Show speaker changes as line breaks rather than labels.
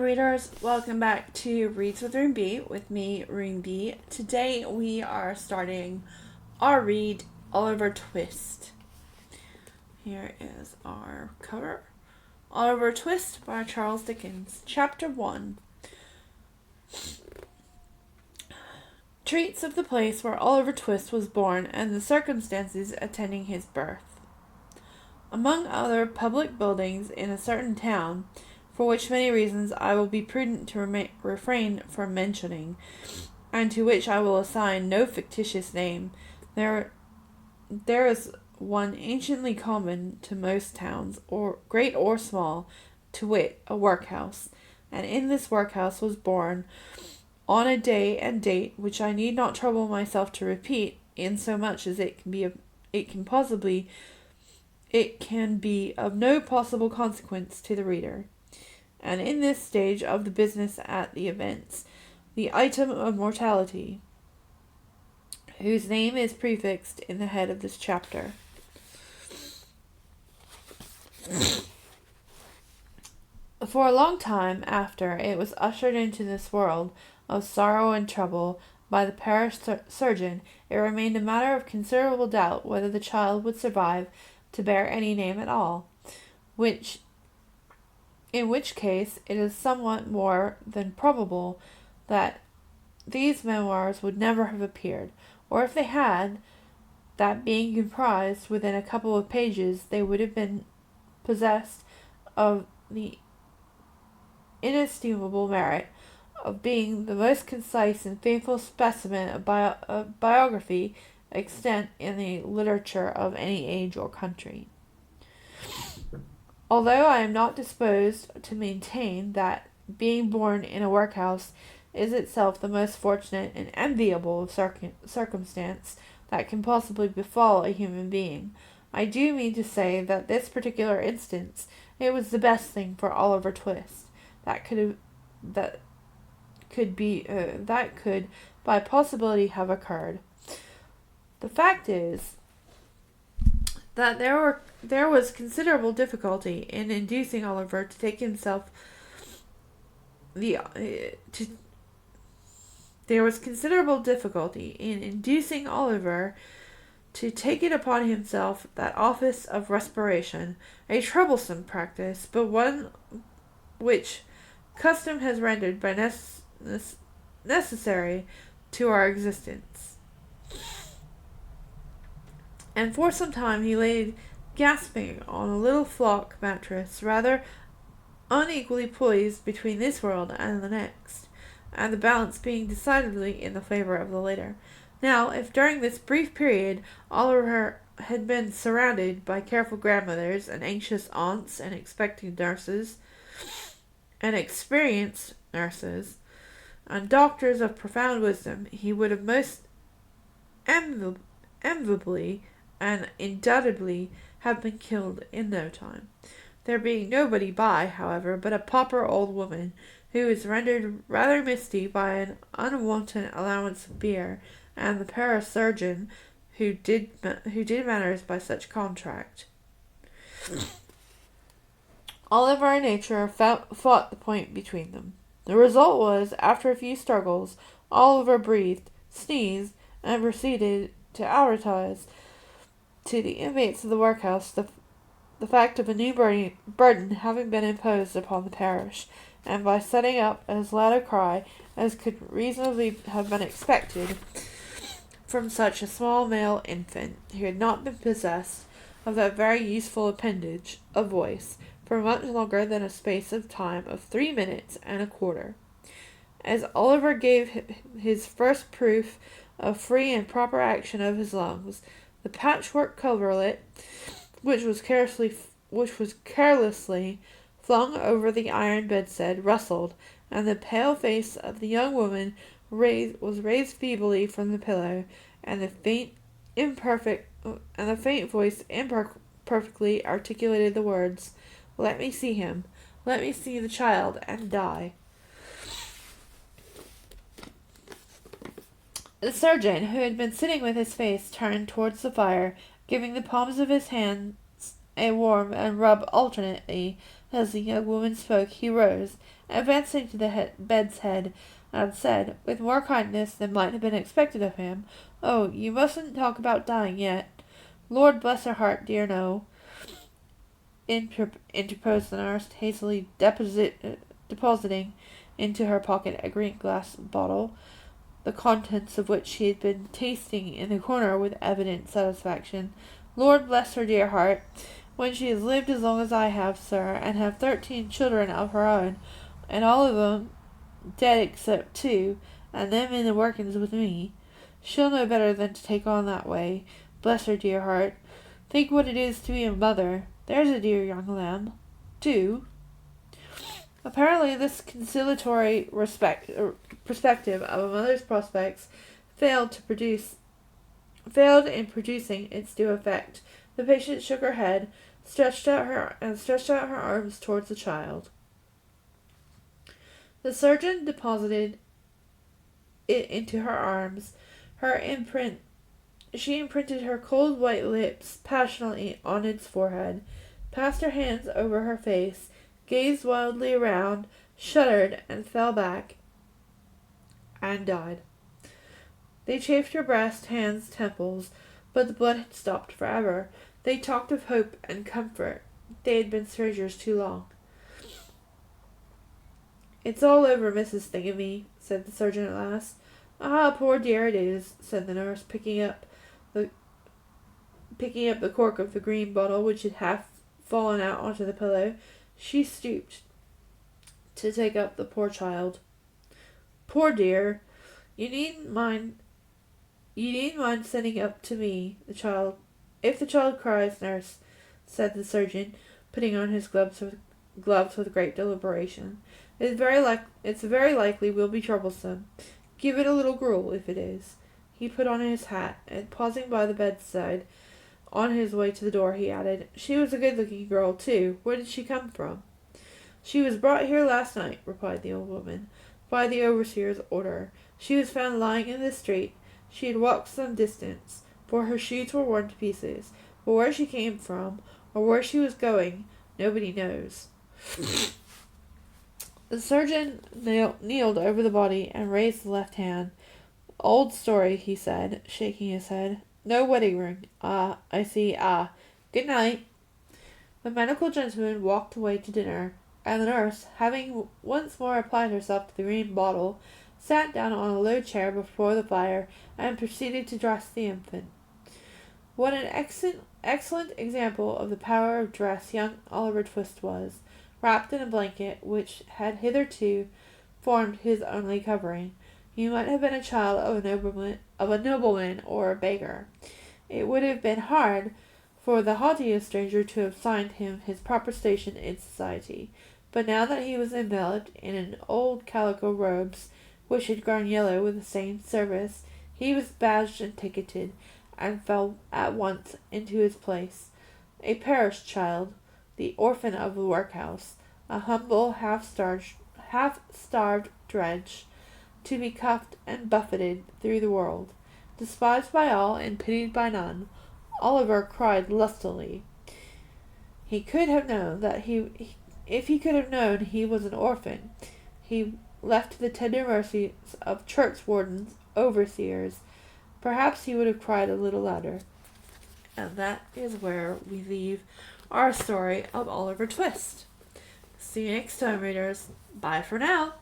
readers, welcome back to Reads with Rune B with me, Rune B. Today we are starting our read, Oliver Twist. Here is our cover. Oliver Twist by Charles Dickens. Chapter 1. Treats of the place where Oliver Twist was born and the circumstances attending his birth. Among other public buildings in a certain town, for which many reasons I will be prudent to refrain from mentioning, and to which I will assign no fictitious name, there is one anciently common to most towns, or great or small, to wit, a workhouse, and in this workhouse was born, on a day and date which I need not trouble myself to repeat, insomuch as it can be of no possible consequence to the reader. And in this stage of the business at the events, the item of mortality, whose name is prefixed in the head of this chapter. For a long time after it was ushered into this world of sorrow and trouble by the parish surgeon, it remained a matter of considerable doubt whether the child would survive to bear any name at all, in which case it is somewhat more than probable that these memoirs would never have appeared, or if they had, that being comprised within a couple of pages, they would have been possessed of the inestimable merit of being the most concise and faithful specimen of biography extant in the literature of any age or country. Although I am not disposed to maintain that being born in a workhouse is itself the most fortunate and enviable circumstance that can possibly befall a human being, I do mean to say that this particular instance, it was the best thing for Oliver Twist that could by possibility have occurred. The fact is that there was considerable difficulty in inducing Oliver to take himself there was considerable difficulty in inducing Oliver to take it upon himself that office of respiration, a troublesome practice, but one which custom has rendered by necessary to our existence. And for some time he lay gasping on a little flock mattress, rather unequally poised between this world and the next, and the balance being decidedly in the favor of the later. Now, if during this brief period Oliver had been surrounded by careful grandmothers and anxious aunts and expecting nurses and experienced nurses and doctors of profound wisdom, he would have most enviably and undoubtedly have been killed in no time. There being nobody by, however, but a pauper old woman, who was rendered rather misty by an unwonted allowance of beer, and the parish surgeon, who did matters by such contract. Oliver and nature fought the point between them. The result was, after a few struggles, Oliver breathed, sneezed, and proceeded to advertise to the inmates of the workhouse the fact of a new burden having been imposed upon the parish, and by setting up as loud a cry as could reasonably have been expected from such a small male infant, who had not been possessed of that very useful appendage, a voice, for much longer than a space of time of 3 minutes and a quarter. As Oliver gave his first proof of free and proper action of his lungs, the patchwork coverlet, which was carelessly flung over the iron bedstead, rustled, and the pale face of the young woman was raised feebly from the pillow, and the faint voice imperfectly articulated the words, "Let me see him. Let me see the child and die." The surgeon, who had been sitting with his face turned towards the fire, giving the palms of his hands a warm and rub alternately, As the young woman spoke, he rose, advancing to the bed's head, and said, with more kindness than might have been expected of him, "Oh, you mustn't talk about dying yet." "Lord bless her heart, dear, no," interposed the nurse, hastily depositing into her pocket a green glass bottle, the contents of which she had been tasting in the corner with evident satisfaction. "Lord bless her dear heart, when she has lived as long as I have, sir, and have 13 children of her own, and all of 'em dead except 2, and them in the workings with me, she'll know better than to take on that way. Bless her dear heart. Think what it is to be a mother. There's a dear young lamb. Do." Apparently this conciliatory perspective of a mother's prospects failed in producing its due effect. The patient shook her head, stretched out her arms towards the child. The surgeon deposited it into her arms. She imprinted her cold white lips passionately on its forehead, passed her hands over her face, gazed wildly around, shuddered, and fell back, and died. They chafed her breast, hands, temples, but the blood had stopped forever. They talked of hope and comfort. They had been strangers too long. "It's all over, Mrs. Thingummy," said the surgeon at last. "Ah, poor dear, it is," said the nurse, picking up the cork of the green bottle, which had half fallen out onto the pillow. She stooped to take up the poor child. "Poor dear, you needn't mind sending up to me if the child cries, nurse," said the surgeon, putting on his gloves with great deliberation. "It's very likely will be troublesome. Give it a little gruel, if it is." He put on his hat, and pausing by the bedside on his way to the door, he added, "She was a good-looking girl, too. Where did she come from?" "She was brought here last night," replied the old woman, "by the overseer's order. She was found lying in the street. She had walked some distance, for her shoes were worn to pieces, but where she came from, or where she was going, nobody knows." The surgeon kneeled over the body and raised the left hand. "Old story," he said, shaking his head. "No wedding ring. Ah, I see. Ah, good night." The medical gentleman walked away to dinner, and the nurse, having once more applied herself to the green bottle, sat down on a low chair before the fire and proceeded to dress the infant. What an excellent example of the power of dress young Oliver Twist was, wrapped in a blanket which had hitherto formed his only covering. He might have been a child of a nobleman or a beggar. It would have been hard for the haughtiest stranger to have assigned him his proper station in society, but now that he was enveloped in an old calico robes, which had grown yellow with the same service, he was badged and ticketed, and fell at once into his place. A parish child, the orphan of the workhouse, a humble, half-starved drudge, to be cuffed and buffeted through the world. Despised by all and pitied by none, Oliver cried lustily. He could have known if he could have known he was an orphan, he left to the tender mercies of churchwardens, overseers, perhaps he would have cried a little louder. And that is where we leave our story of Oliver Twist. See you next time, readers. Bye for now.